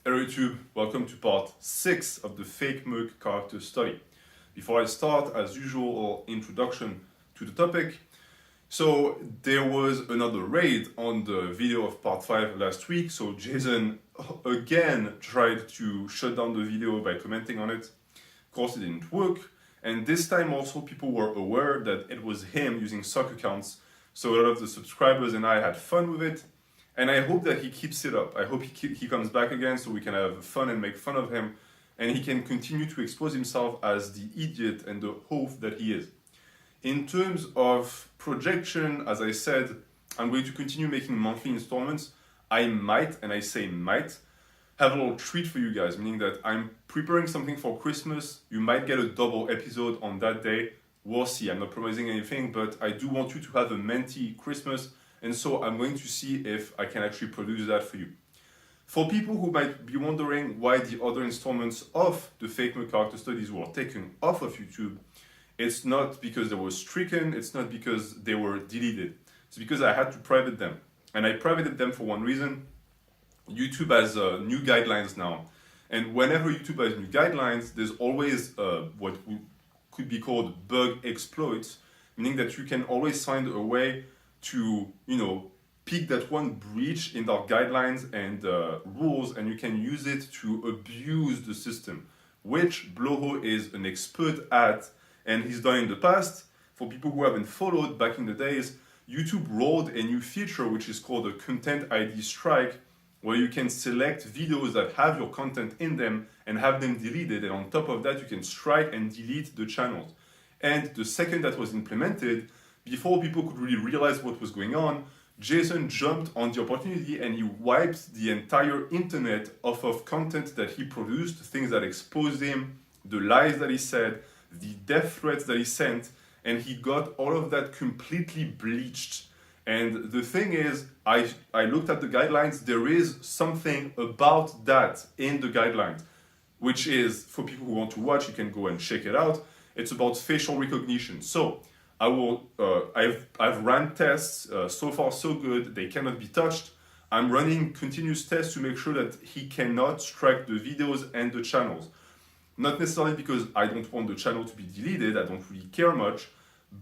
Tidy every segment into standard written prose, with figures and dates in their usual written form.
Hello YouTube, welcome to part 6 of the fake Merc character study. Before I start, as usual, introduction to the topic. So there was another raid on the video of part 5 last week, so Jason again tried to shut down the video by commenting on it. Of course it didn't work, and this time also people were aware that it was him using sock accounts, so a lot of the subscribers and I had fun with it. And I hope that he keeps it up. I hope he comes back again so we can have fun and make fun of him. And he can continue to expose himself as the idiot and the oaf that he is. In terms of projection, as I said, I'm going to continue making monthly installments. I might, and I say might, have a little treat for you guys, meaning that I'm preparing something for Christmas. You might get a double episode on that day. We'll see. I'm not promising anything, but I do want you to have a minty Christmas. And so I'm going to see if I can actually produce that for you. For people who might be wondering why the other installments of the fake Merc character studies were taken off of YouTube, it's not because they were stricken, it's not because they were deleted. It's because I had to private them. And I privated them for one reason. YouTube has new guidelines now. And whenever YouTube has new guidelines, there's always what could be called bug exploits, meaning that you can always find a way to, pick that one breach in our guidelines and rules, and you can use it to abuse the system, which Bloho is an expert at, and he's done in the past. For people who haven't followed, back in the days, YouTube rolled a new feature which is called a content ID strike, where you can select videos that have your content in them and have them deleted, and on top of that you can strike and delete the channels. And the second that was implemented, before people could really realize what was going on, Jason jumped on the opportunity and he wiped the entire internet off of content that he produced, things that exposed him, the lies that he said, the death threats that he sent, and he got all of that completely bleached. And the thing is, I looked at the guidelines, there is something about that in the guidelines, which is, for people who want to watch, you can go and check it out. It's about facial recognition. So, I've ran tests, so far so good, they cannot be touched. I'm running continuous tests to make sure that he cannot strike the videos and the channels. Not necessarily because I don't want the channel to be deleted, I don't really care much,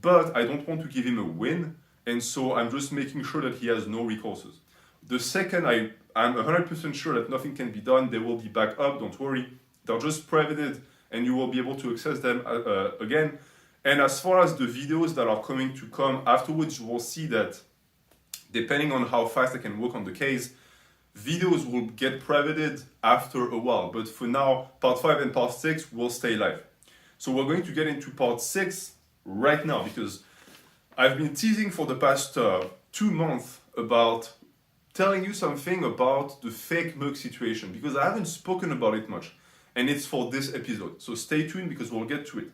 but I don't want to give him a win, and so I'm just making sure that he has no recourses. The second I'm 100% sure that nothing can be done, they will be back up, don't worry. They're just privated and you will be able to access them again. And as far as the videos that are coming to come afterwards, you will see that depending on how fast I can work on the case, videos will get privated after a while. But for now, part 5 and part 6 will stay live. So we're going to get into part 6 right now because I've been teasing for the past 2 months about telling you something about the fake Merc situation because I haven't spoken about it much. And it's for this episode. So stay tuned because we'll get to it.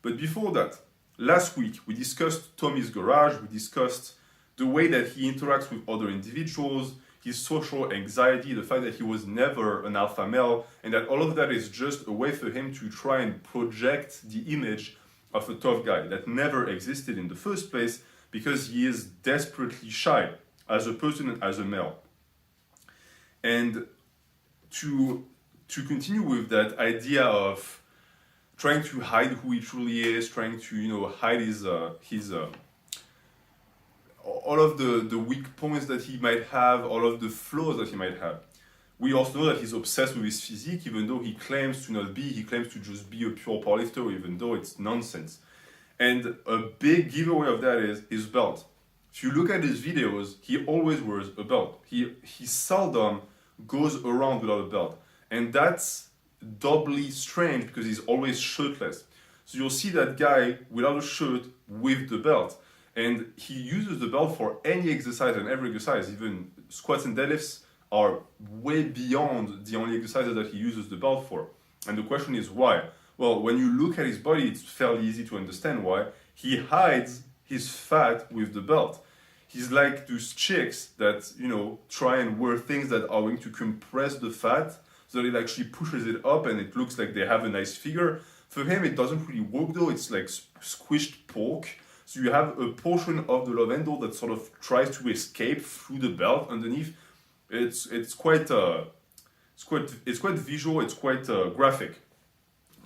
But before that, last week we discussed Tommy's garage, we discussed the way that he interacts with other individuals, his social anxiety, the fact that he was never an alpha male, and that all of that is just a way for him to try and project the image of a tough guy that never existed in the first place because he is desperately shy as a person and as a male. And to continue with that idea of trying to hide who he truly is, trying to hide his all of the weak points that he might have, all of the flaws that he might have. We also know that he's obsessed with his physique, even though he claims to not be. He claims to just be a pure powerlifter, even though it's nonsense. And a big giveaway of that is his belt. If you look at his videos, he always wears a belt. He seldom goes around without a belt, and that's doubly strange because he's always shirtless. So you'll see that guy without a shirt with the belt. And he uses the belt for any exercise and every exercise. Even squats and deadlifts are way beyond the only exercises that he uses the belt for. And the question is why? Well, when you look at his body, it's fairly easy to understand why. He hides his fat with the belt. He's like those chicks that, try and wear things that are going to compress the fat so that it actually pushes it up and it looks like they have a nice figure. For him, it doesn't really work though. It's like squished pork. So you have a portion of the love handle that sort of tries to escape through the belt underneath. It's quite it's quite visual, it's quite graphic,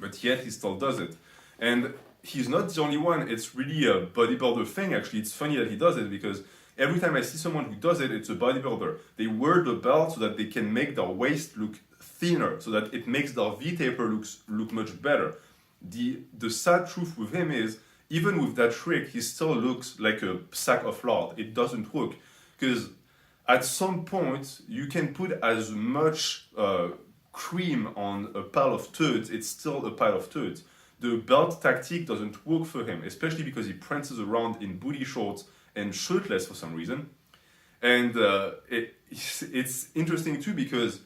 but yet he still does it. And he's not the only one. It's really a bodybuilder thing. Actually, it's funny that he does it because every time I see someone who does it, it's a bodybuilder. They wear the belt so that they can make their waist look thinner, so that it makes their V-taper look much better. The sad truth with him is, even with that trick, he still looks like a sack of lard. It doesn't work because at some point you can put as much cream on a pile of turds, it's still a pile of turds. The belt tactic doesn't work for him, especially because he prances around in booty shorts and shirtless for some reason. And it's interesting too because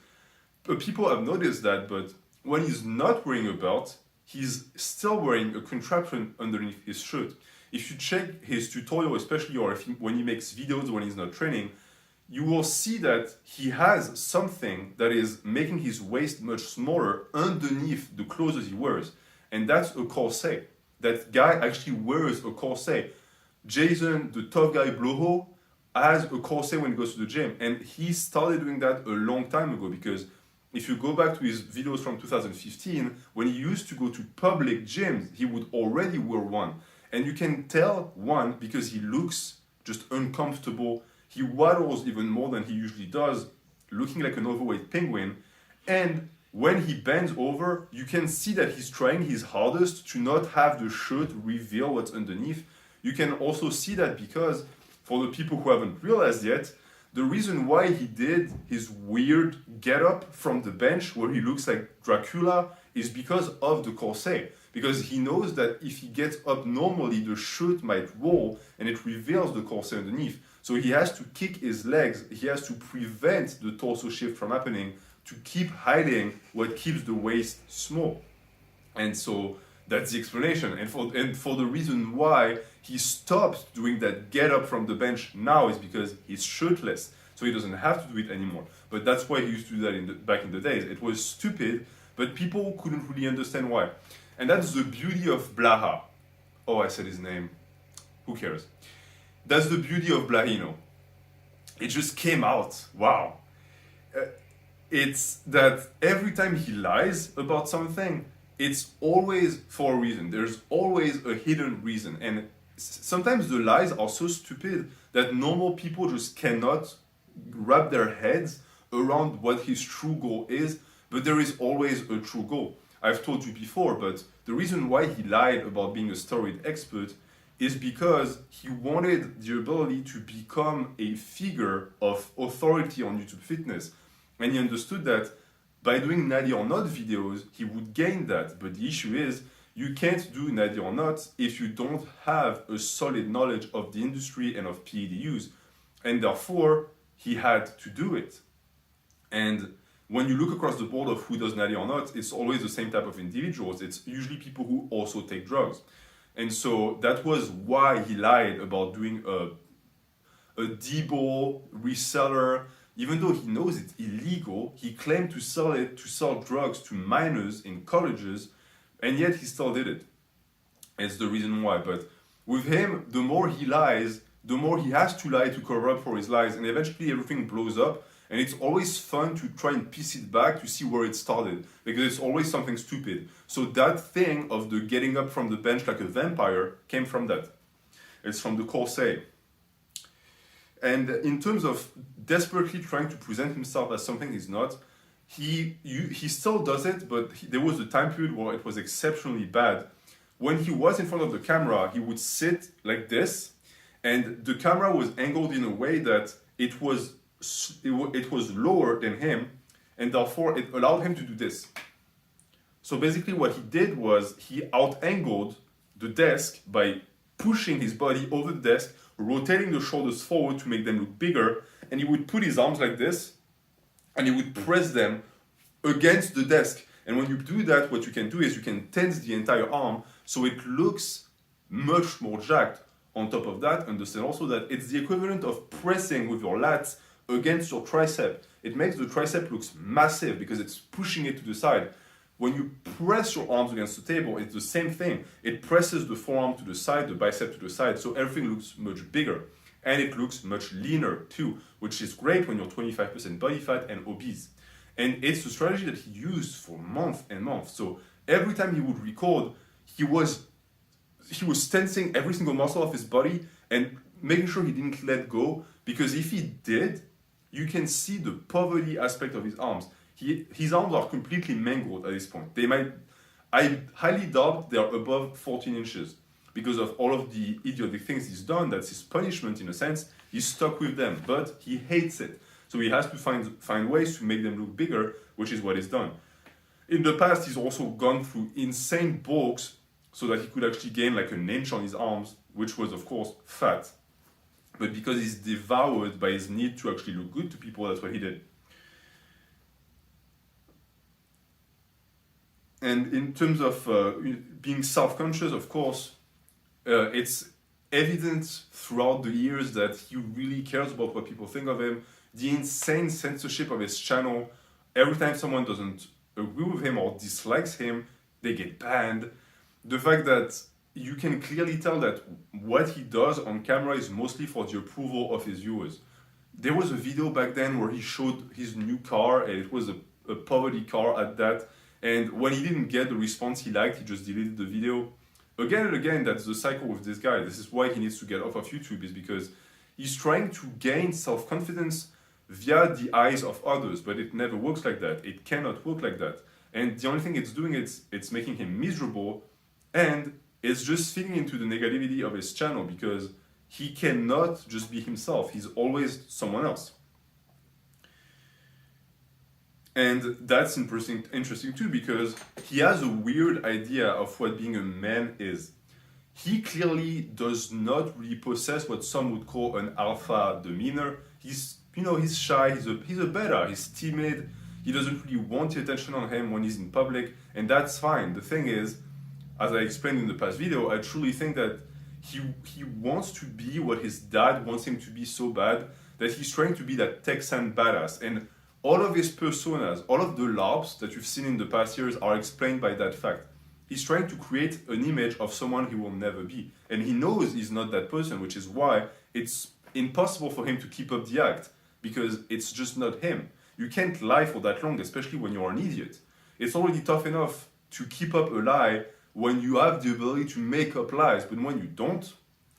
people have noticed that, but when he's not wearing a belt, he's still wearing a contraption underneath his shirt. If you check his tutorial, especially, or when he makes videos when he's not training, you will see that he has something that is making his waist much smaller underneath the clothes he wears. And that's a corset. That guy actually wears a corset. Jason, the tough guy Bloho, has a corset when he goes to the gym. And he started doing that a long time ago because if you go back to his videos from 2015, when he used to go to public gyms, he would already wear one. And you can tell, one, because he looks just uncomfortable. He waddles even more than he usually does, looking like an overweight penguin. And when he bends over, you can see that he's trying his hardest to not have the shirt reveal what's underneath. You can also see that because, for the people who haven't realized yet, the reason why he did his weird get-up from the bench where he looks like Dracula is because of the corset. Because he knows that if he gets up normally, the shirt might roll and it reveals the corset underneath. So he has to kick his legs, he has to prevent the torso shift from happening to keep hiding what keeps the waist small. And so that's the explanation. And for the reason why he stopped doing that get up from the bench now is because he's shirtless. So he doesn't have to do it anymore. But that's why he used to do that back in the days. It was stupid, but people couldn't really understand why. And that's the beauty of Blaha. Oh, I said his name. Who cares? That's the beauty of Blahino. It just came out. Wow. It's that every time he lies about something, it's always for a reason. There's always a hidden reason. And sometimes the lies are so stupid that normal people just cannot wrap their heads around what his true goal is, but there is always a true goal. I've told you before, but the reason why he lied about being a steroid expert is because he wanted the ability to become a figure of authority on YouTube fitness. And he understood that by doing Natty or Not videos, he would gain that. But the issue is, you can't do Natty or Not if you don't have a solid knowledge of the industry and of PEDUs. And therefore, he had to do it. And when you look across the board of who does Natty or Not, it's always the same type of individuals. It's usually people who also take drugs. And so that was why he lied about doing a D-ball reseller. Even though he knows it's illegal, he claimed to sell drugs to minors in colleges, and yet he still did it. It's the reason why. But with him, the more he lies, the more he has to lie to cover up for his lies, and eventually everything blows up. And it's always fun to try and piece it back to see where it started, because it's always something stupid. So that thing of the getting up from the bench like a vampire came from that. It's from the corset. And in terms of desperately trying to present himself as something he's not, he still does it, but there was a time period where it was exceptionally bad. When he was in front of the camera, he would sit like this, and the camera was angled in a way that it was lower than him, and therefore it allowed him to do this. So basically what he did was he out-angled the desk by pushing his body over the desk, rotating the shoulders forward to make them look bigger, and he would put his arms like this, and he would press them against the desk. And when you do that, what you can do is you can tense the entire arm so it looks much more jacked. On top of that, understand also that it's the equivalent of pressing with your lats against your tricep. It makes the tricep looks massive because it's pushing it to the side. When you press your arms against the table, it's the same thing. It presses the forearm to the side, the bicep to the side, so everything looks much bigger. And it looks much leaner too, which is great when you're 25% body fat and obese. And it's a strategy that he used for months and months. So every time he would record, he was tensing every single muscle of his body and making sure he didn't let go, because if he did, you can see the poverty aspect of his arms. His arms are completely mangled at this point. I highly doubt they're above 14 inches because of all of the idiotic things he's done. That's his punishment in a sense. He's stuck with them, but he hates it. So he has to find ways to make them look bigger, which is what he's done. In the past, he's also gone through insane bulks so that he could actually gain like an inch on his arms, which was of course fat. But because he's devoured by his need to actually look good to people, that's what he did. And in terms of being self-conscious, of course, it's evident throughout the years that he really cares about what people think of him. The insane censorship of his channel. Every time someone doesn't agree with him or dislikes him, they get banned. The fact that you can clearly tell that what he does on camera is mostly for the approval of his viewers. There was a video back then where he showed his new car, and it was a poverty car at that. And when he didn't get the response he liked, he just deleted the video. Again and again, that's the cycle with this guy. This is why he needs to get off of YouTube, is because he's trying to gain self-confidence via the eyes of others, but it never works like that. It cannot work like that. And the only thing it's doing, it's making him miserable, and it's just feeding into the negativity of his channel, because he cannot just be himself. He's always someone else. And that's interesting too, because he has a weird idea of what being a man is. He clearly does not really possess what some would call an alpha demeanor. He's shy, he's a beta, he's timid, he doesn't really want the attention on him when he's in public, and that's fine. The thing is, as I explained in the past video, I truly think that he wants to be what his dad wants him to be so bad that he's trying to be that Texan badass. And all of his personas, all of the LARPs that you've seen in the past years are explained by that fact. He's trying to create an image of someone he will never be. And he knows he's not that person, which is why it's impossible for him to keep up the act, because it's just not him. You can't lie for that long, especially when you're an idiot. It's already tough enough to keep up a lie when you have the ability to make up lies, but when you don't,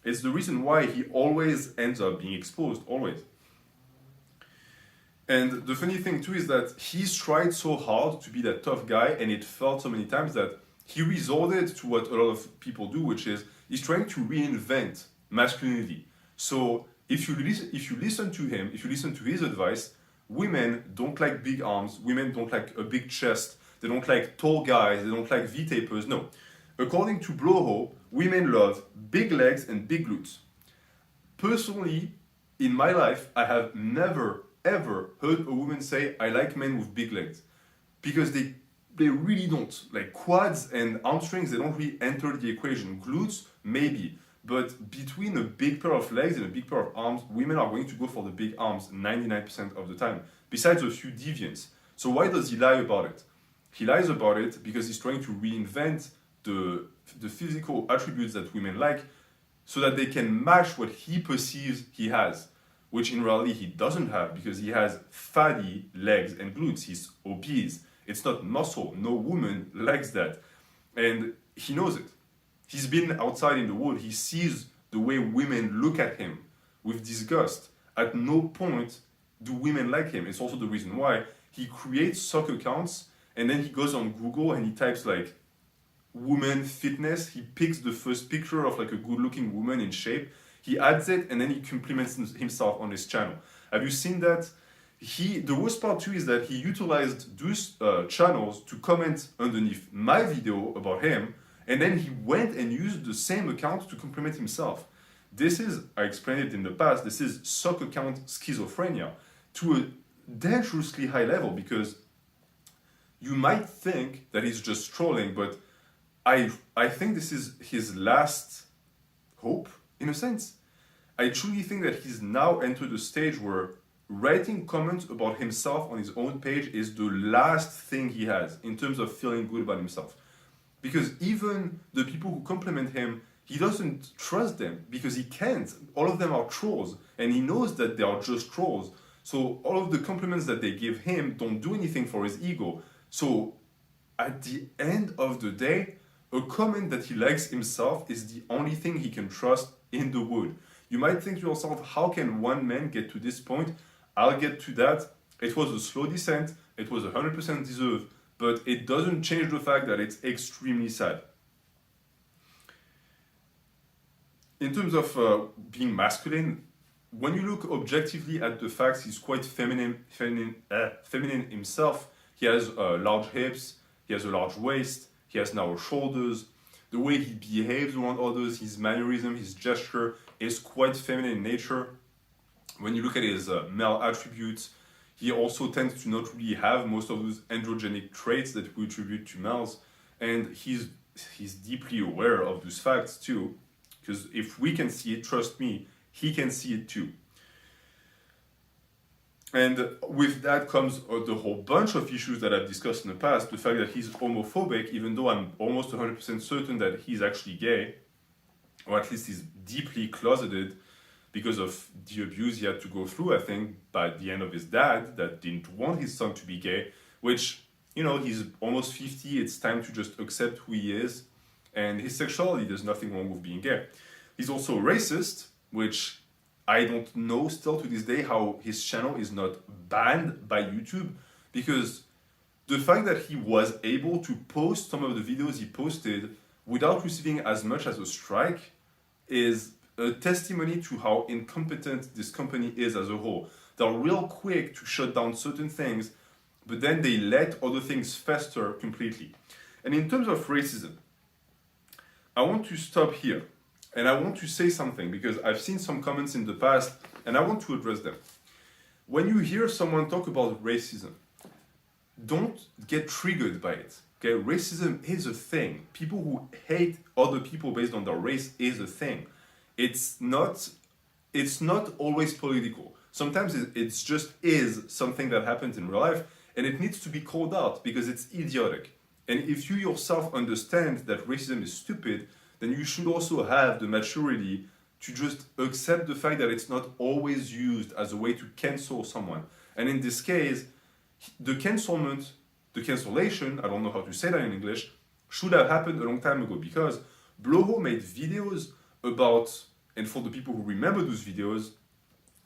it's the reason why he always ends up being exposed, always. And the funny thing too is that he's tried so hard to be that tough guy, and it failed so many times that he resorted to what a lot of people do, which is he's trying to reinvent masculinity. So if you listen to him, if you listen to his advice, women don't like big arms, women don't like a big chest, they don't like tall guys, they don't like V-tapers. No. According to Blowhole, women love big legs and big glutes. Personally, in my life, I have never ever heard a woman say, I like men with big legs. Because they really don't. Like quads and hamstrings, they don't really enter the equation. Glutes, maybe. But between a big pair of legs and a big pair of arms, women are going to go for the big arms 99% of the time, besides a few deviants. So why does he lie about it? He lies about it because he's trying to reinvent the physical attributes that women like so that they can match what he perceives he has, which in reality he doesn't have, because he has fatty legs and glutes. He's obese. It's not muscle. No woman likes that. And he knows it. He's been outside in the world. He sees the way women look at him with disgust. At no point do women like him. It's also the reason why he creates soccer accounts, and then he goes on Google and he types like woman fitness. He picks the first picture of like a good looking woman in shape. He adds it, and then he compliments himself on his channel. Have you seen that? The worst part too is that he utilized those channels to comment underneath my video about him, and then he went and used the same account to compliment himself. This is, I explained it in the past, this is sock account schizophrenia to a dangerously high level, because you might think that he's just trolling, but I think this is his last hope, in a sense. I truly think that he's now entered a stage where writing comments about himself on his own page is the last thing he has in terms of feeling good about himself. Because even the people who compliment him, he doesn't trust them because he can't. All of them are trolls, and he knows that they are just trolls. So all of the compliments that they give him don't do anything for his ego. So at the end of the day, a comment that he likes himself is the only thing he can trust in the world. You might think to yourself, how can one man get to this point? I'll get to that. It was a slow descent. It was 100% deserved, but it doesn't change the fact that it's extremely sad. In terms of being masculine, when you look objectively at the facts, he's quite feminine himself. He has large hips, he has a large waist, he has narrow shoulders. The way he behaves around others, his mannerism, his gesture is quite feminine in nature. When you look at his male attributes, he also tends to not really have most of those androgenic traits that we attribute to males. And he's deeply aware of those facts too. Because if we can see it, trust me, he can see it too. And with that comes the whole bunch of issues that I've discussed in the past. The fact that he's homophobic, even though I'm almost 100% certain that he's actually gay, or at least he's deeply closeted because of the abuse he had to go through, I think, by the end of his dad that didn't want his son to be gay, which, you know, he's almost 50, it's time to just accept who he is. And his sexuality, there's nothing wrong with being gay. He's also racist, which I don't know still to this day how his channel is not banned by YouTube, because the fact that he was able to post some of the videos he posted without receiving as much as a strike is a testimony to how incompetent this company is as a whole. They're real quick to shut down certain things, but then they let other things fester completely. And in terms of racism, I want to stop here. And I want to say something because I've seen some comments in the past and I want to address them. When you hear someone talk about racism, don't get triggered by it. Okay, racism is a thing. People who hate other people based on their race is a thing. It's not always political. Sometimes it's just is something that happens in real life and it needs to be called out because it's idiotic. And if you yourself understand that racism is stupid, then you should also have the maturity to just accept the fact that it's not always used as a way to cancel someone. And in this case, the cancellation, I don't know how to say that in English, should have happened a long time ago because Bloho made videos about, and for the people who remember those videos,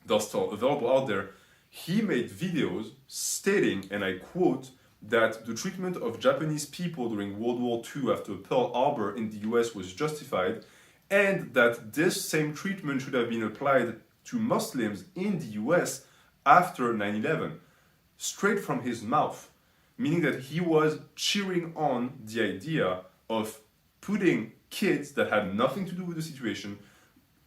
they're still available out there, he made videos stating, and I quote, that the treatment of Japanese people during World War II after Pearl Harbor in the US was justified, and that this same treatment should have been applied to Muslims in the US after 9/11, straight from his mouth, meaning that he was cheering on the idea of putting kids that had nothing to do with the situation,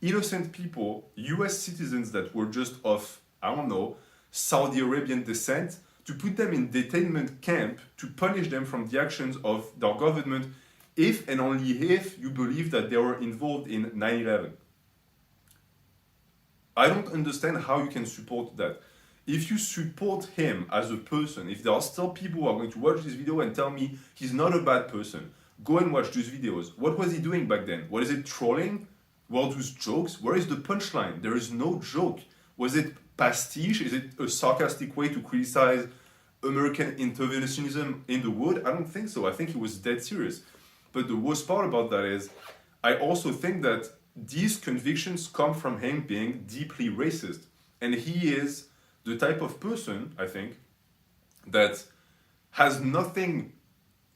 innocent people, US citizens that were just of, I don't know, Saudi Arabian descent, to put them in detainment camp to punish them from the actions of their government if and only if you believe that they were involved in 9/11. I don't understand how you can support that. If you support him as a person, if there are still people who are going to watch this video and tell me he's not a bad person, go and watch those videos. What was he doing back then? What is it, trolling? Were those jokes? Where is the punchline? There is no joke. Was it pastiche? Is it a sarcastic way to criticize American interventionism in the world? I don't think so. I think he was dead serious. But the worst part about that is, I also think that these convictions come from him being deeply racist. And he is the type of person, I think, that has nothing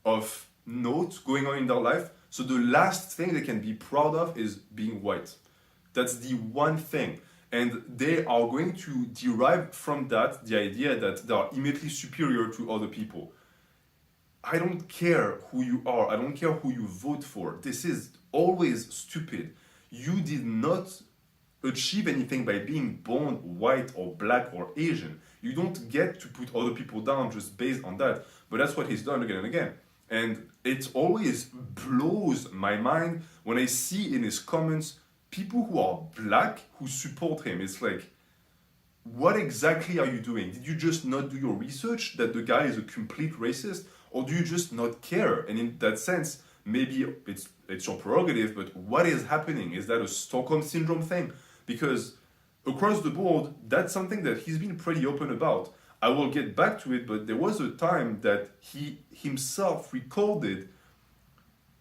of note going on in their life. So the last thing they can be proud of is being white. That's the one thing. And they are going to derive from that the idea that they are immediately superior to other people. I don't care who you are. I don't care who you vote for. This is always stupid. You did not achieve anything by being born white or black or Asian. You don't get to put other people down just based on that. But that's what he's done again and again. And it always blows my mind when I see in his comments people who are black who support him. It's like, what exactly are you doing? Did you just not do your research that the guy is a complete racist? Or do you just not care? And in that sense, maybe it's your prerogative, but what is happening? Is that a Stockholm Syndrome thing? Because across the board, that's something that he's been pretty open about. I will get back to it, but there was a time that he himself recorded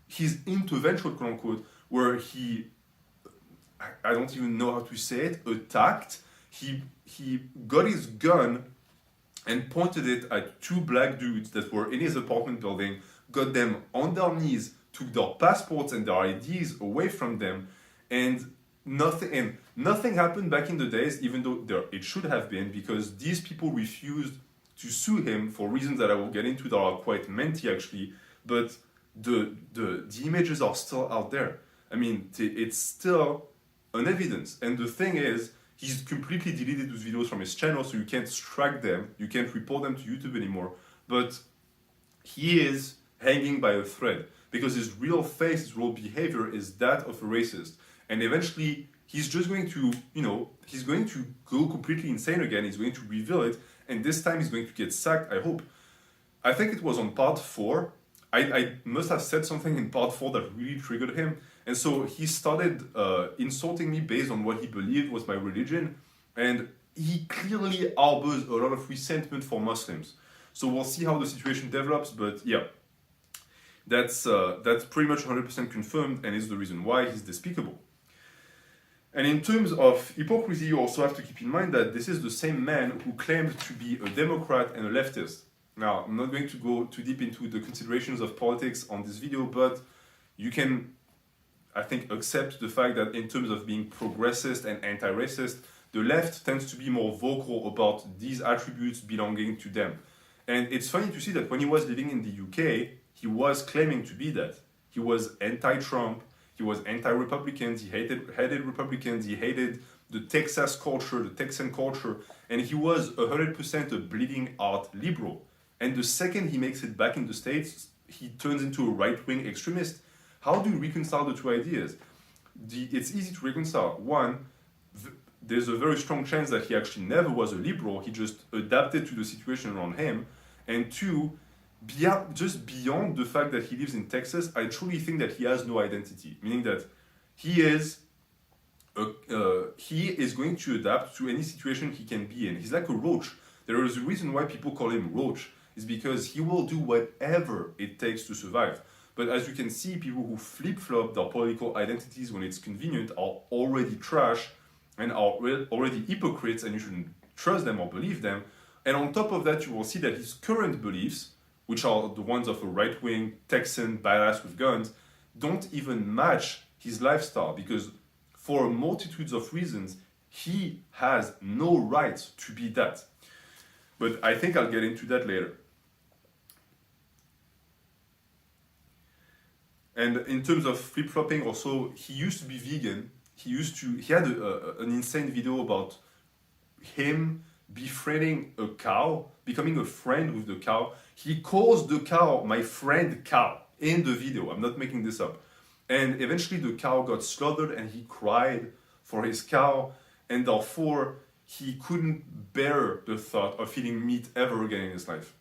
his intervention, quote unquote, where he, I don't even know how to say it, attacked. He got his gun and pointed it at two black dudes that were in his apartment building, got them on their knees, took their passports and their IDs away from them, and nothing happened back in the days, even though it should have been, because these people refused to sue him for reasons that I will get into that are quite minty actually, but the images are still out there. I mean, it's still an evidence. And the thing is, he's completely deleted those videos from his channel, so you can't track them, you can't report them to YouTube anymore. But he is hanging by a thread because his real face, his real behavior is that of a racist. And eventually, he's just going to, he's going to go completely insane again. He's going to reveal it, and this time he's going to get sacked, I hope. I think it was on part 4. I must have said something in part 4 that really triggered him. And so he started insulting me based on what he believed was my religion. And he clearly harbors a lot of resentment for Muslims. So we'll see how the situation develops. But yeah, that's pretty much 100% confirmed and is the reason why he's despicable. And in terms of hypocrisy, you also have to keep in mind that this is the same man who claimed to be a Democrat and a leftist. Now, I'm not going to go too deep into the considerations of politics on this video, but you can, I think, accept the fact that in terms of being progressist and anti-racist, the left tends to be more vocal about these attributes belonging to them. And it's funny to see that when he was living in the UK, he was claiming to be that. He was anti-Trump, he was anti-Republicans, he hated Republicans, he hated the Texas culture, the Texan culture, and he was 100% a bleeding heart liberal. And the second he makes it back in the States, he turns into a right-wing extremist. How do you reconcile the two ideas? It's easy to reconcile. One, there's a very strong chance that he actually never was a liberal, he just adapted to the situation around him. And two, just beyond the fact that he lives in Texas, I truly think that he has no identity, meaning that he is going to adapt to any situation he can be in. He's like a roach. There is a reason why people call him Roach, is because he will do whatever it takes to survive. But as you can see, people who flip-flop their political identities when it's convenient are already trash and are already hypocrites, and you shouldn't trust them or believe them. And on top of that, you will see that his current beliefs, which are the ones of a right-wing Texan badass with guns, don't even match his lifestyle, because for multitudes of reasons, he has no right to be that. But I think I'll get into that later. And in terms of flip-flopping also, he used to be vegan. He had an insane video about him befriending a cow, becoming a friend with the cow. He calls the cow my friend cow in the video. I'm not making this up. And eventually the cow got slaughtered and he cried for his cow, and therefore he couldn't bear the thought of eating meat ever again in his life.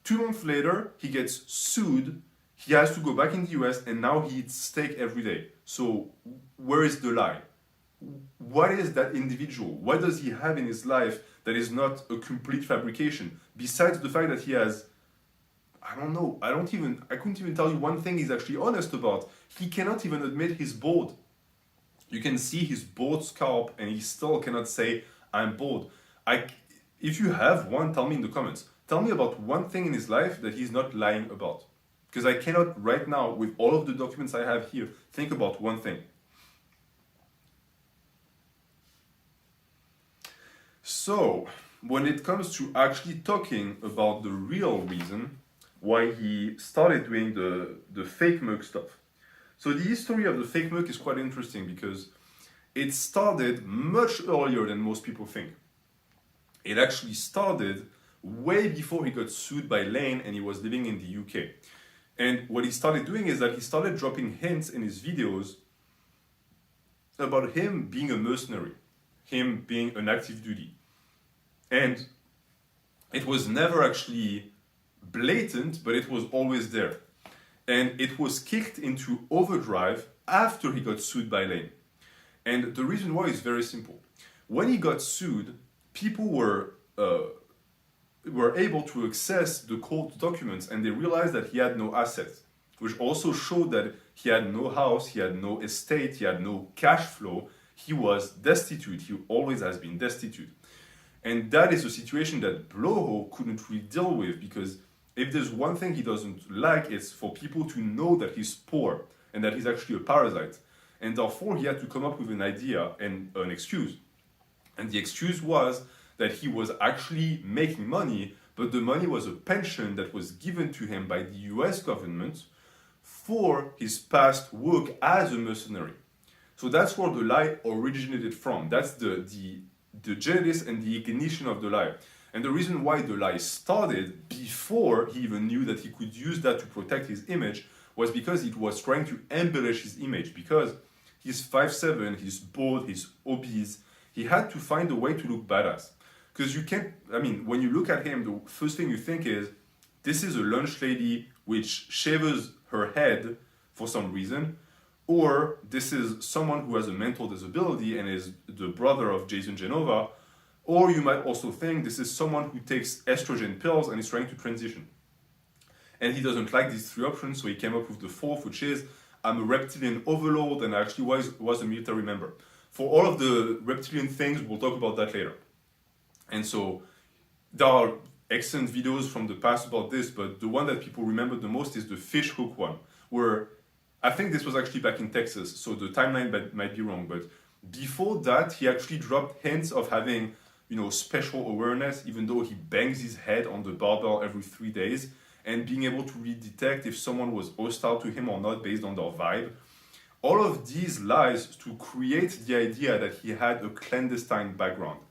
2 months later, he gets sued. He has to go back in the US, and now he eats steak every day. So where is the lie? What is that individual? What does he have in his life that is not a complete fabrication? Besides the fact that he has, I don't know, I couldn't even tell you one thing he's actually honest about. He cannot even admit he's bald. You can see his bald scalp and he still cannot say, I'm bald. If you have one, tell me in the comments. Tell me about one thing in his life that he's not lying about. Because I cannot right now, with all of the documents I have here, think about one thing. So, when it comes to actually talking about the real reason why he started doing the fake Merc stuff. So the history of the fake Merc is quite interesting because it started much earlier than most people think. It actually started way before he got sued by Lane and he was living in the UK. And what he started doing is that he started dropping hints in his videos about him being a mercenary, him being an active duty. And it was never actually blatant, but it was always there. And it was kicked into overdrive after he got sued by Lane. And the reason why is very simple. When he got sued, people were able to access the court documents, and they realized that he had no assets, which also showed that he had no house, he had no estate, he had no cash flow. He was destitute. He always has been destitute. And that is a situation that Bloho couldn't really deal with, because if there's one thing he doesn't like, it's for people to know that he's poor and that he's actually a parasite. And therefore, he had to come up with an idea and an excuse. And the excuse was that he was actually making money, but the money was a pension that was given to him by the US government for his past work as a mercenary. So that's where the lie originated from. That's the genesis and the ignition of the lie. And the reason why the lie started before he even knew that he could use that to protect his image was because it was trying to embellish his image. Because he's 5'7", he's bald, he's obese, he had to find a way to look badass. Because you can't, I mean, when you look at him, the first thing you think is, this is a lunch lady which shaves her head for some reason, or this is someone who has a mental disability and is the brother of Jason Genova, or you might also think this is someone who takes estrogen pills and is trying to transition. And he doesn't like these three options, so he came up with the fourth, which is, I'm a reptilian overlord and I actually was a military member. For all of the reptilian things, we'll talk about that later. And so there are excellent videos from the past about this, but the one that people remember the most is the fish hook one, where I think this was actually back in Texas, so the timeline might be wrong, but before that, he actually dropped hints of having, special awareness, even though he bangs his head on the barbell every 3 days, and being able to really detect if someone was hostile to him or not based on their vibe. All of these lies to create the idea that he had a clandestine background.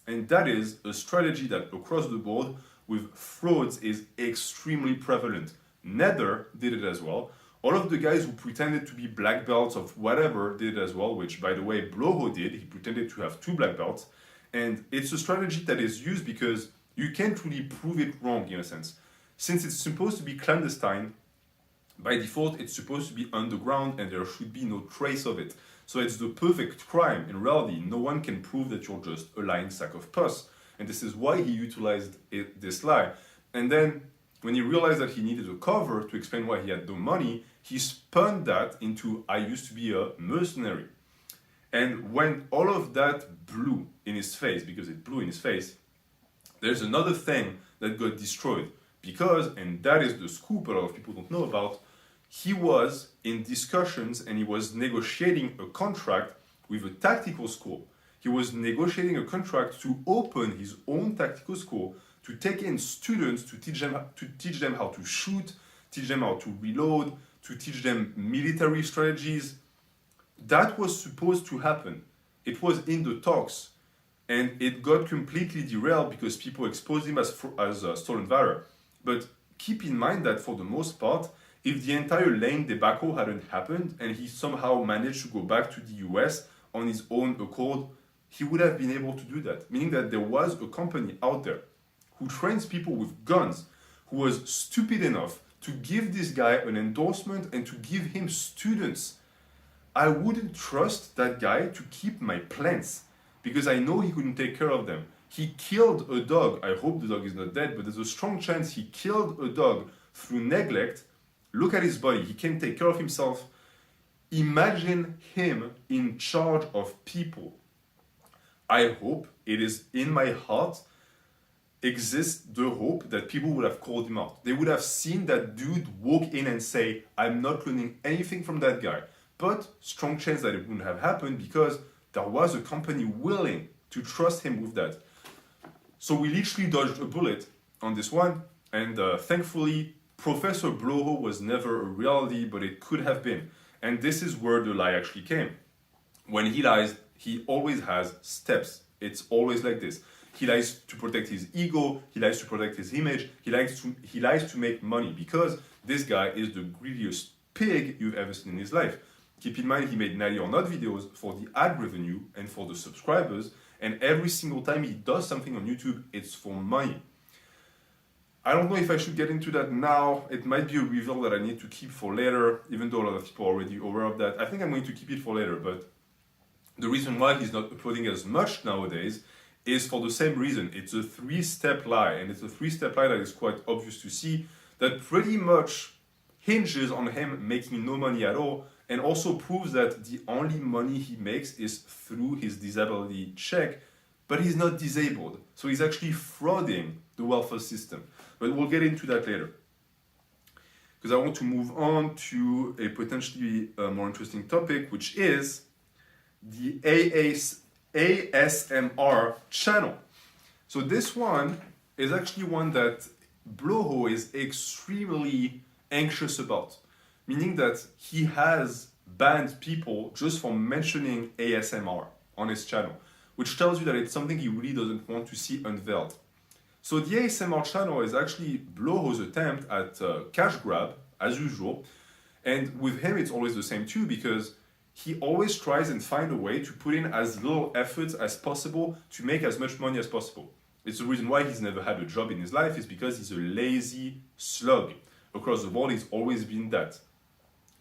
And that is a strategy that across the board with frauds is extremely prevalent. Nether did it as well. All of the guys who pretended to be black belts of whatever did it as well, which by the way, Bloho did. He pretended to have 2 black belts. And it's a strategy that is used because you can't really prove it wrong in a sense. Since it's supposed to be clandestine, by default, it's supposed to be underground and there should be no trace of it. So it's the perfect crime. In reality, no one can prove that you're just a lying sack of pus. And this is why he utilized this lie. And then when he realized that he needed a cover to explain why he had no money, he spun that into, I used to be a mercenary. And when all of that blew in his face, because it blew in his face, there's another thing that got destroyed. Because, and that is the scoop a lot of people don't know about, he was in discussions and he was negotiating a contract with a tactical school. He was negotiating a contract to open his own tactical school, to take in students to teach them how to shoot, teach them how to reload, to teach them military strategies. That was supposed to happen. It was in the talks, and it got completely derailed because people exposed him as stolen valor. But keep in mind that for the most part, if the entire Lane debacle hadn't happened and he somehow managed to go back to the US on his own accord, he would have been able to do that. Meaning that there was a company out there who trains people with guns, who was stupid enough to give this guy an endorsement and to give him students. I wouldn't trust that guy to keep my plants because I know he couldn't take care of them. He killed a dog. I hope the dog is not dead, but there's a strong chance he killed a dog through neglect. Look at his body. He can't take care of himself. Imagine him in charge of people. I hope, it is in my heart, exists the hope that people would have called him out. They would have seen that dude walk in and say, I'm not learning anything from that guy. But strong chance that it wouldn't have happened because there was a company willing to trust him with that. So we literally dodged a bullet on this one, and thankfully, Professor Bloho was never a reality, but it could have been. And this is where the lie actually came. When he lies, he always has steps. It's always like this. He lies to protect his ego, he lies to protect his image, he lies to make money, because this guy is the greediest pig you've ever seen in his life. Keep in mind, he made 90 or not videos for the ad revenue and for the subscribers, and every single time he does something on YouTube, it's for money. I don't know if I should get into that now. It might be a reveal that I need to keep for later, even though a lot of people are already aware of that. I think I'm going to keep it for later, but The reason why he's not uploading as much nowadays is for the same reason. It's a three-step lie, and it's a three-step lie that is quite obvious to see, that pretty much hinges on him making no money at all, and also proves that the only money he makes is through his disability check, but he's not disabled. So he's actually frauding the welfare system. But we'll get into that later. Because I want to move on to a potentially more interesting topic, which is the ASMR channel. So this one is actually one that Bloho is extremely anxious about, meaning that he has banned people just for mentioning ASMR on his channel, which tells you that it's something he really doesn't want to see unveiled. So the ASMR channel is actually Bloho's attempt at cash grab, as usual, and with him it's always the same too, because he always tries and find a way to put in as little effort as possible to make as much money as possible. It's the reason why he's never had a job in his life, is because he's a lazy slug. Across the board, he's always been that.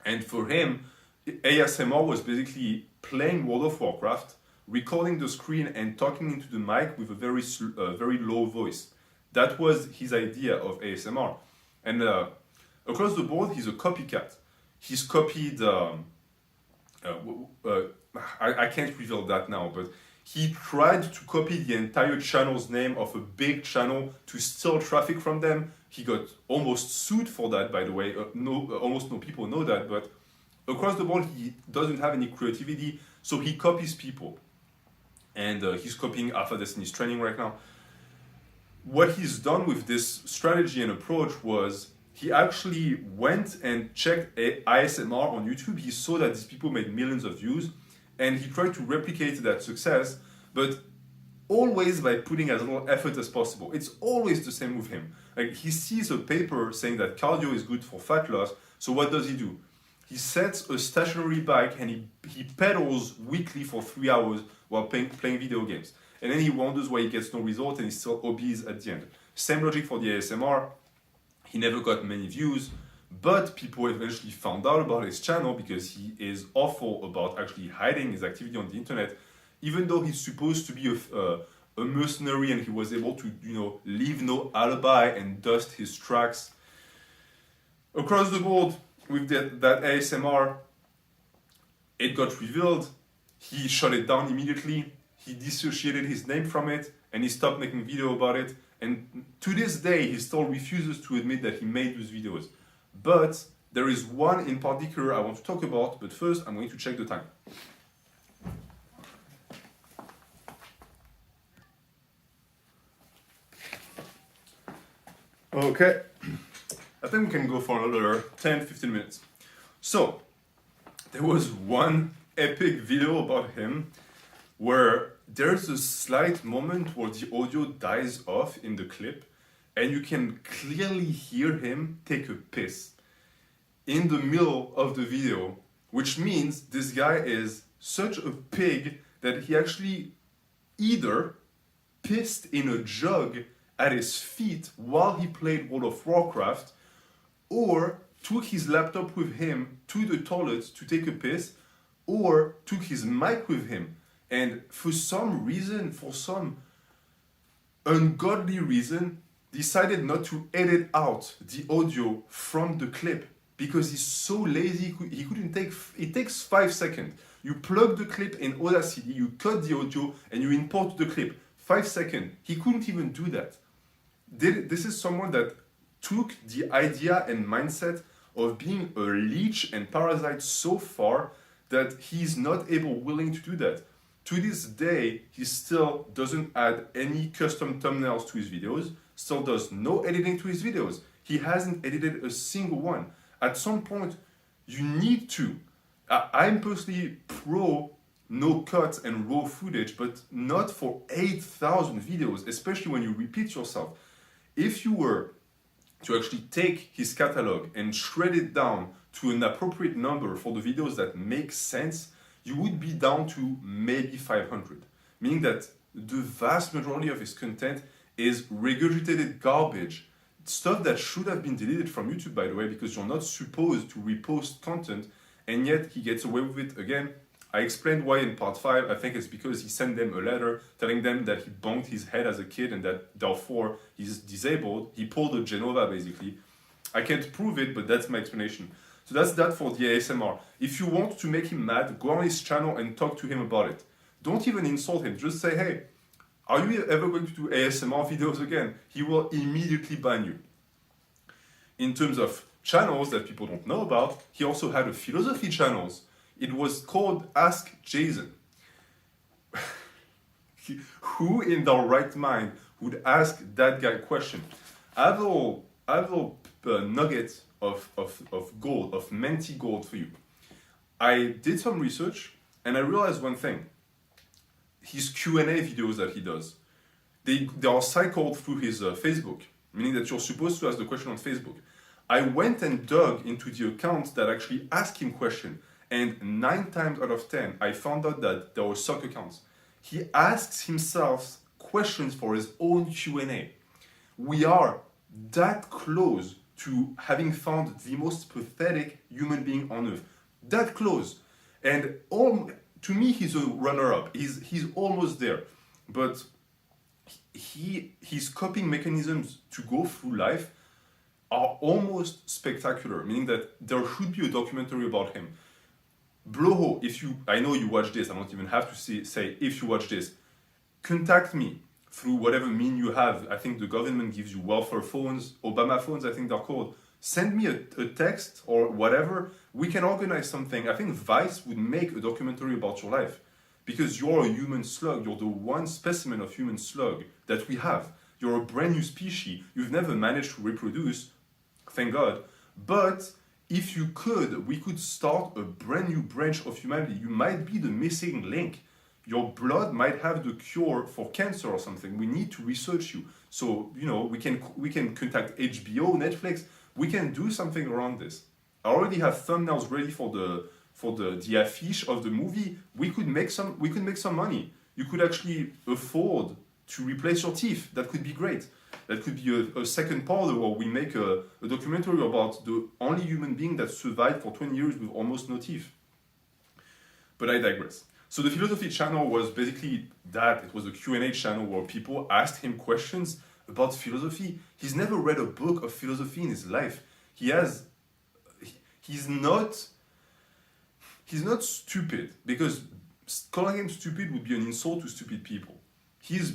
And for him, ASMR was basically playing World of Warcraft, recording the screen and talking into the mic with a very low voice. That was his idea of ASMR. And across the board, he's a copycat. He's copied... I can't reveal that now, but he tried to copy the entire channel's name of a big channel to steal traffic from them. He got almost sued for that, by the way. Almost no people know that, but across the board, he doesn't have any creativity, so he copies people. And he's copying Alpha Destiny's training right now. What he's done with this strategy and approach was he actually went and checked ASMR on YouTube. He saw that these people made millions of views, and he tried to replicate that success, but always by putting as little effort as possible. It's always the same with him. Like, he sees a paper saying that cardio is good for fat loss, so what does he do? He sets a stationary bike and he pedals weekly for 3 hours while playing video games. And then he wonders why he gets no result and he's still obese at the end. Same logic for the ASMR. He never got many views, but people eventually found out about his channel because he is awful about actually hiding his activity on the internet. Even though he's supposed to be a mercenary and he was able to, leave no alibi and dust his tracks. Across the board with that ASMR, it got revealed. He shut it down immediately. He dissociated his name from it and he stopped making video about it. And to this day, he still refuses to admit that he made those videos. But there is one in particular I want to talk about, but first I'm going to check the time. Okay, I think we can go for another 10-15 minutes. So, there was one epic video about him where there's a slight moment where the audio dies off in the clip and you can clearly hear him take a piss in the middle of the video, which means this guy is such a pig that he actually either pissed in a jug at his feet while he played World of Warcraft, or took his laptop with him to the toilet to take a piss, or took his mic with him. And for some reason, for some ungodly reason, decided not to edit out the audio from the clip because he's so lazy, he couldn't take, it takes 5 seconds. You plug the clip in Audacity, you cut the audio, and you import the clip. 5 seconds. He couldn't even do that. This is someone that took the idea and mindset of being a leech and parasite so far that he's not willing to do that. To this day, he still doesn't add any custom thumbnails to his videos, still does no editing to his videos. He hasn't edited a single one. At some point, you need to. I'm personally pro no cuts and raw footage, but not for 8,000 videos, especially when you repeat yourself. If you were to actually take his catalog and shred it down to an appropriate number for the videos that make sense, you would be down to maybe 500. Meaning that the vast majority of his content is regurgitated garbage. Stuff that should have been deleted from YouTube, by the way, because you're not supposed to repost content, and yet he gets away with it again. I explained why in part 5. I think it's because he sent them a letter telling them that he bonked his head as a kid and that therefore he's disabled. He pulled a Genova basically. I can't prove it, but that's my explanation. So that's that for the ASMR. If you want to make him mad, go on his channel and talk to him about it. Don't even insult him. Just say, hey, are you ever going to do ASMR videos again? He will immediately ban you. In terms of channels that people don't know about, he also had a philosophy channels. It was called Ask Jason. Who in their right mind would ask that guy a question? I have a little nugget of gold, of Menti gold for you. I did some research and I realized one thing. His Q&A videos that he does, they are cycled through his Facebook, meaning that you're supposed to ask the question on Facebook. I went and dug into the accounts that actually ask him questions, and 9 times out of 10, I found out that there were suck accounts. He asks himself questions for his own Q&A. We are that close to having found the most pathetic human being on earth. That close. And to me, he's a runner-up. He's almost there. But his coping mechanisms to go through life are almost spectacular, meaning that there should be a documentary about him. Bloho, I know you watch this, I don't even have to say if you watch this, contact me through whatever mean you have. I think the government gives you welfare phones, Obama phones, I think they're called. Send me a text or whatever. We can organize something. I think Vice would make a documentary about your life because you're a human slug. You're the one specimen of human slug that we have. You're a brand new species. You've never managed to reproduce, thank God. But if you could, we could start a brand new branch of humanity. You might be the missing link. Your blood might have the cure for cancer or something. We need to research you. So, we can contact HBO, Netflix. We can do something around this. I already have thumbnails ready for the affiche of the movie. We could make some money. You could actually afford to replace your teeth. That could be great. That could be a second part where we make a documentary about the only human being that survived for 20 years with almost no teeth. But I digress. So the philosophy channel was basically that. It was a Q&A channel where people asked him questions about philosophy. He's never read a book of philosophy in his life. He's not stupid, because calling him stupid would be an insult to stupid people. He's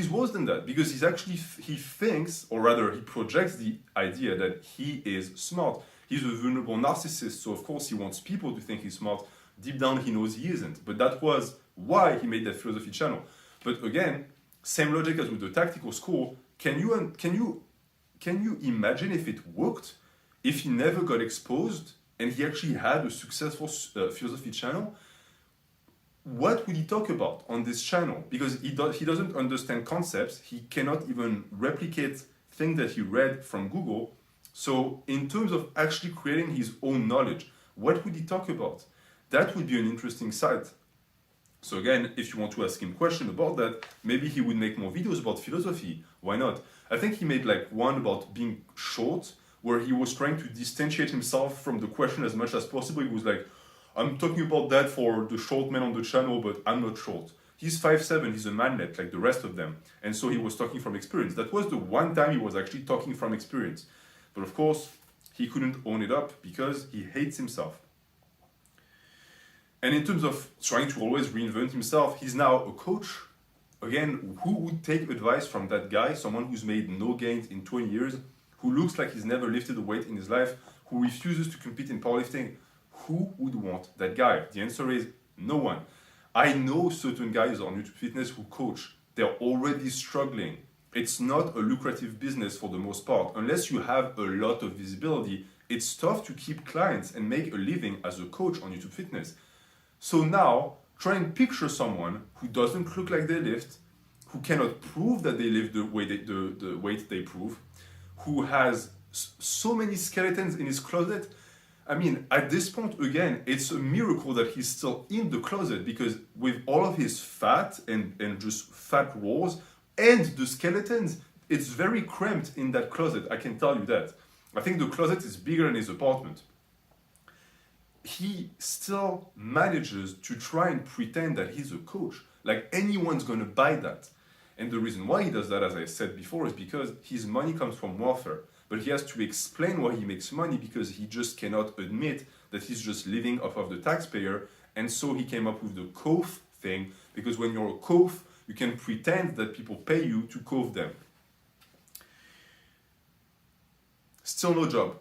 worse than that, because he thinks, or rather he projects the idea that he is smart. He's a vulnerable narcissist, so of course he wants people to think he's smart. Deep down he knows he isn't, but that was why he made that philosophy channel. But again, same logic as with the tactical school. Can you imagine if it worked? If he never got exposed and he actually had a successful philosophy channel? What would he talk about on this channel? Because he doesn't understand concepts. He cannot even replicate things that he read from Google. So in terms of actually creating his own knowledge, what would he talk about? That would be an interesting side. So again, if you want to ask him a question about that, maybe he would make more videos about philosophy. Why not? I think he made one about being short, where he was trying to distantiate himself from the question as much as possible. He was like, I'm talking about that for the short men on the channel, but I'm not short. He's 5'7", he's a manlet like the rest of them. And so he was talking from experience. That was the one time he was actually talking from experience. But of course, he couldn't own it up because he hates himself. And in terms of trying to always reinvent himself, he's now a coach. Again, who would take advice from that guy, someone who's made no gains in 20 years, who looks like he's never lifted a weight in his life, who refuses to compete in powerlifting? Who would want that guy? The answer is no one. I know certain guys on YouTube Fitness who coach. They're already struggling. It's not a lucrative business for the most part. Unless you have a lot of visibility, it's tough to keep clients and make a living as a coach on YouTube Fitness. So now, try and picture someone who doesn't look like they lift, who cannot prove that they lift the weight they prove, who has so many skeletons in his closet. I mean, at this point, again, it's a miracle that he's still in the closet, because with all of his fat and just fat rolls and the skeletons, it's very cramped in that closet, I can tell you that. I think the closet is bigger than his apartment. he still manages to try and pretend that he's a coach. Like anyone's gonna buy that. And the reason why he does that, as I said before, is because his money comes from warfare. But he has to explain why he makes money because he just cannot admit that he's just living off of the taxpayer. And so he came up with the Kof thing, because when you're a Kof, you can pretend that people pay you to Kof them. Still no job.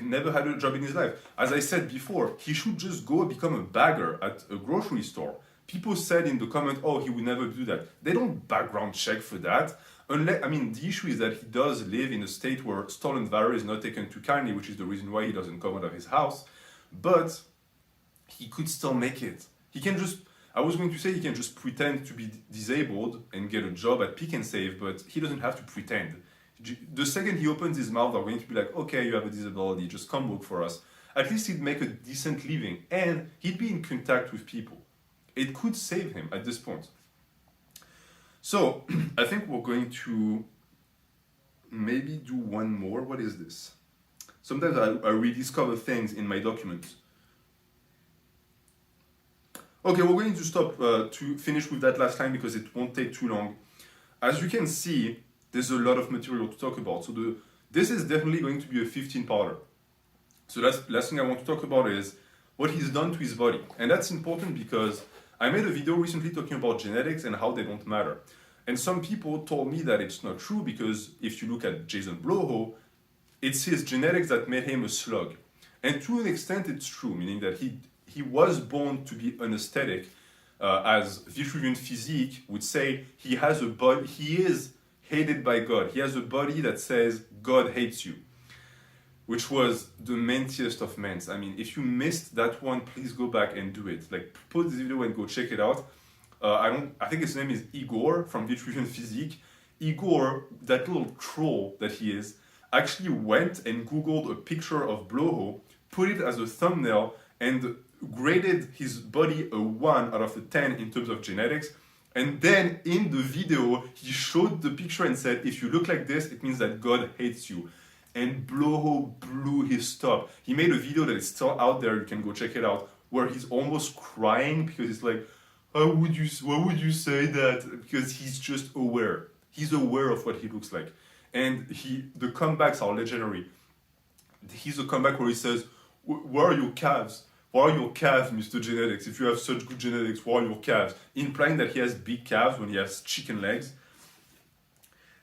Never had a job in his life. As I said before, he should just go become a bagger at a grocery store. People said in the comment, oh, he would never do that. They don't background check for that. Unless, the issue is that he does live in a state where stolen valor is not taken too kindly, which is the reason why he doesn't come out of his house. But he could still make it. He can just, I was going to say he can just pretend to be disabled and get a job at Pick and Save, but he doesn't have to pretend. The second he opens his mouth, they're going to be like, okay, you have a disability, just come work for us. At least he'd make a decent living and he'd be in contact with people. It could save him at this point. So I think we're going to maybe do one more. What is this? Sometimes I rediscover things in my documents. Okay, we're going to stop to finish with that last line because it won't take too long. As you can see, there's a lot of material to talk about. So this is definitely going to be a 15-parter. So that's the last thing I want to talk about is what he's done to his body. And that's important because I made a video recently talking about genetics and how they don't matter. And some people told me that it's not true because if you look at Jason Bloho, it's his genetics that made him a slug. And to an extent, it's true, meaning that he was born to be anesthetic. As Vitruvian Physique would say, he has a body, he is hated by God. He has a body that says, God hates you, which was the mentiest of ments. If you missed that one, please go back and do it. Like, pause this video and go check it out. I think his name is Igor from Vitruvian Physique. Igor, that little troll that he is, actually went and Googled a picture of Bloho, put it as a thumbnail, and graded his body a 1 out of a 10 in terms of genetics. And then in the video, he showed the picture and said, if you look like this, it means that God hates you. And Bloho blew his top. He made a video that is still out there, you can go check it out, where he's almost crying because it's like, why would you say that? Because he's just aware. He's aware of what he looks like. And the comebacks are legendary. He's a comeback where he says, where are your calves? Why are your calves, Mr. Genetics? If you have such good genetics, why are your calves? Implying that he has big calves when he has chicken legs.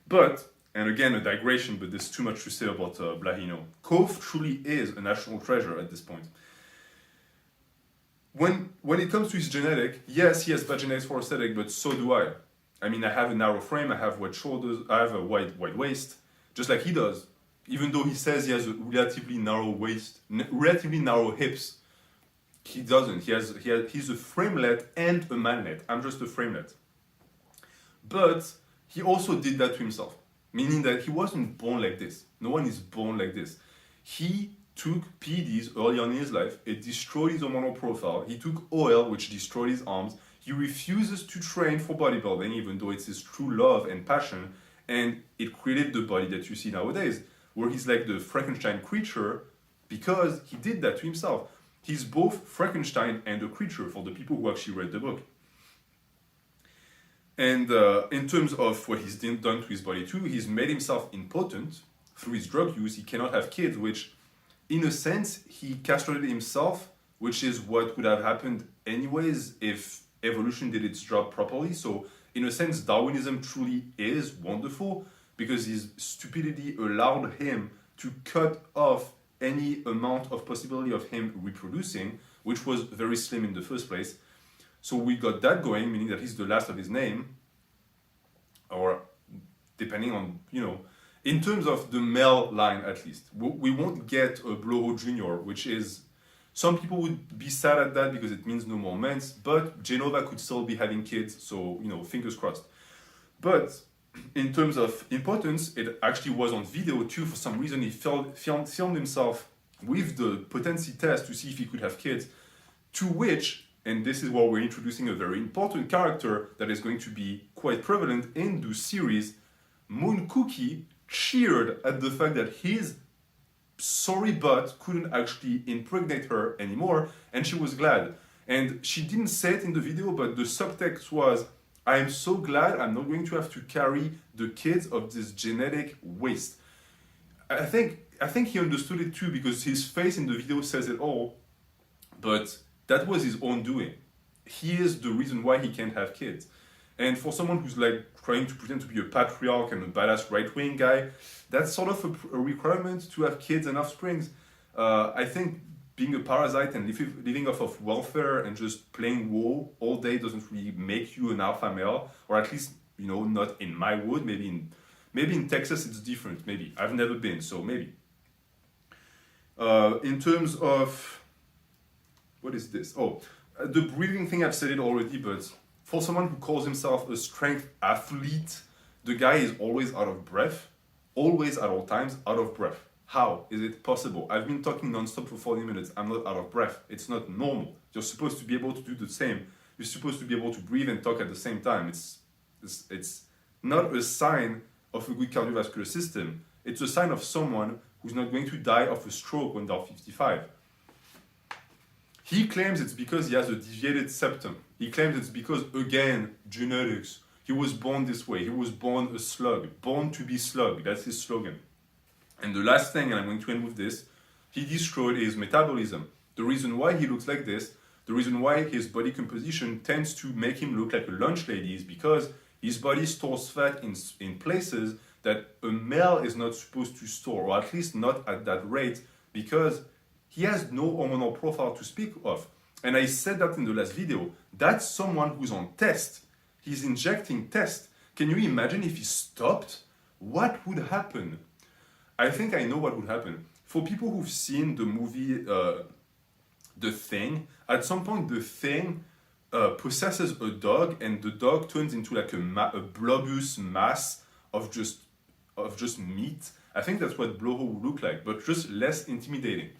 But, and again, a digression, but there's too much to say about Blahino. Kof truly is a national treasure at this point. When it comes to his genetic, yes, he has bad genetics for aesthetic, but so do I. I have a narrow frame, I have wide shoulders, I have a wide waist, just like he does. Even though he says he has a relatively narrow waist, relatively narrow hips, he doesn't. He's a framelet and a manlet. I'm just a framelet. But he also did that to himself, meaning that he wasn't born like this. No one is born like this. He took PEDs early on in his life. It destroyed his hormonal profile. He took oil, which destroyed his arms. He refuses to train for bodybuilding, even though it's his true love and passion. And it created the body that you see nowadays, where he's like the Frankenstein creature because he did that to himself. He's both Frankenstein and a creature for the people who actually read the book. And in terms of what he's done to his body too, he's made himself impotent through his drug use. He cannot have kids, which in a sense, he castrated himself, which is what would have happened anyways if evolution did its job properly. So in a sense, Darwinism truly is wonderful because his stupidity allowed him to cut off any amount of possibility of him reproducing, which was very slim in the first place. So we got that going, meaning that he's the last of his name, or depending on, in terms of the male line at least. We won't get a Bloho Jr., which is, some people would be sad at that because it means no more mens, but Genova could still be having kids, so, fingers crossed. But in terms of impotence, it actually was on video too. For some reason, he filmed himself with the potency test to see if he could have kids, to which, and this is where we're introducing a very important character that is going to be quite prevalent in the series, Moon Cookie cheered at the fact that his sorry but couldn't actually impregnate her anymore, and she was glad. And she didn't say it in the video, but the subtext was, I am so glad I'm not going to have to carry the kids of this genetic waste. I think he understood it too, because his face in the video says it all, but that was his own doing. He is the reason why he can't have kids. And for someone who's like trying to pretend to be a patriarch and a badass right-wing guy, that's sort of a requirement to have kids and offsprings. I think being a parasite and living off of welfare and just playing WoW all day doesn't really make you an alpha male, or at least, you know, not in my wood. Maybe in Texas it's different. Maybe I've never been, so maybe. In terms of what is this? Oh, the breathing thing, I've said it already, but for someone who calls himself a strength athlete, the guy is always out of breath, always at all times out of breath. How is it possible? I've been talking non-stop for 40 minutes. I'm not out of breath. It's not normal. You're supposed to be able to do the same. You're supposed to be able to breathe and talk at the same time. It's not a sign of a good cardiovascular system. It's a sign of someone who's not going to die of a stroke when they're 55. He claims it's because he has a deviated septum. He claims it's because, again, genetics. He was born this way. He was born a slug. Born to be slug. That's his slogan. And the last thing, and I'm going to end with this, he destroyed his metabolism. The reason why he looks like this, the reason why his body composition tends to make him look like a lunch lady is because his body stores fat in places that a male is not supposed to store, or at least not at that rate, because he has no hormonal profile to speak of. And I said that in the last video. That's someone who's on test. He's injecting test. Can you imagine if he stopped? What would happen? I think I know what would happen. For people who've seen the movie The Thing, at some point the Thing possesses a dog, and the dog turns into like a blobous mass of just meat. I think that's what Blowhole would look like, but just less intimidating.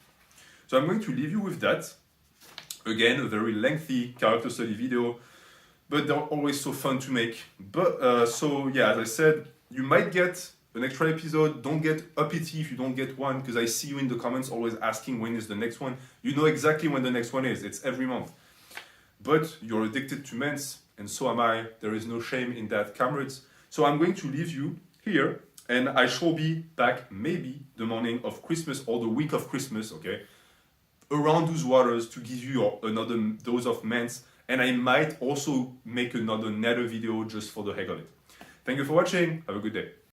So I'm going to leave you with that. Again, a very lengthy character study video, but they're always so fun to make. But so yeah, as I said, you might get an extra episode. Don't get uppity if you don't get one, because I see you in the comments always asking when is the next one. You know exactly when the next one is. It's every month. But you're addicted to mens, and so am I. There is no shame in that, comrades. So I'm going to leave you here, and I shall be back maybe the morning of Christmas or the week of Christmas, okay? Around those waters to give you another dose of mens, and I might also make another nether video just for the heck of it. Thank you for watching. Have a good day.